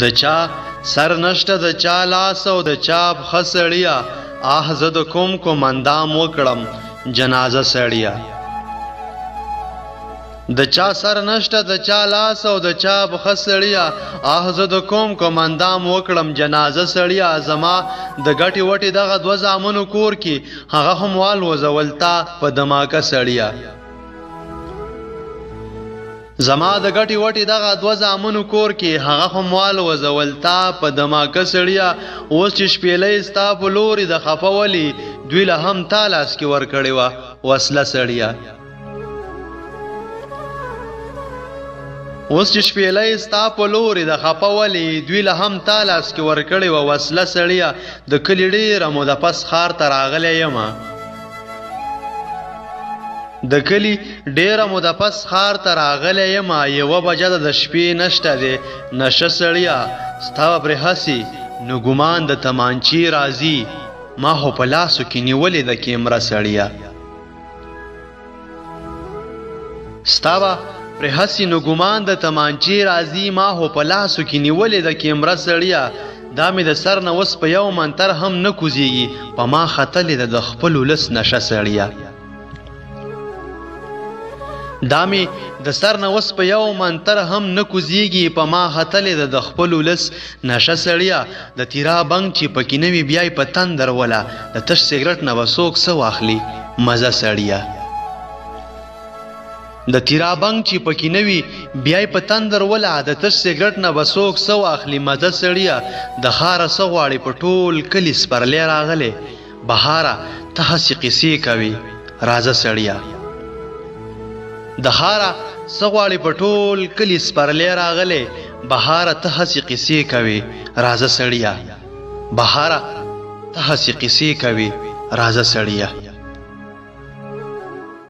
د چا سر نشته د چا لاس او د چا پښه سړیه آه زه د کوم کومندام وکړم جنازه سړیه د چا سر نشته د چا لاس او د چا پښه سړیه آه زه د کوم کومندام وکړم جنازه سړیه زما د ګټې وټې دغه دوه زامنو کور کې هغه هم والوځول تا په دماکه سړیه زما د ګټې وټې دغه دوه زامنو کور کې هغه هم والوځول تا په دماکه سړیه اوس چې شپېلۍ ستا په لورې د خفه ولي دوی له هم تا لاس کې ورکړې وه وسله سړیه اوس چې شپېلۍ ستا په لورې د خفه ولي دوی له هم تا لاس کې ورکړې وه وسله سړیه د کلي ډېره موده پس ښار ته راغلی یمه د کلی ډیره موده پس ښار ته راغلی یمه یوه بجه ده د شپې نشته دی نشه سړیه ستا به پرې هسې نو ګمان د تمانچې راځي ما خو په لاسو کې نیولې د کیمره سړیه ستا به پرې هسې نو ګمان د تمانچې راځي ما خو په لاسو کې نیولې د کیمره سړیه دا مې د سر نه اوس په یو منتر هم نه کوزیږي په ما ختلې ده د خپل ولس نشه سړیه دا مې د سر نه اوس په یو منتر هم نه کوزیږي په ما ختلې ده د خپل ولس نشه سړیه د تیرا بنګ چې پکې نه وي بیا یې په تندر وله د تش سګرټ نه به څوک څه واخلي مزه سړیه د تیرا بنګ چې پکې نه وي بیا یې په تندر وله د تش سګرټ نه به څوک څه واخلي مزه سړیه د ښاره څه غواړې په ټول کلي سپرلی راغلی بهاره ته هسې قیسې کوې راځه سړیه د ښاره څه غواړې په ټول کلي سپرلی راغلی بهاره ته هسې قیسې کوې راځه سړیه بهاره ته هسې قیسې کوې راځه سړیه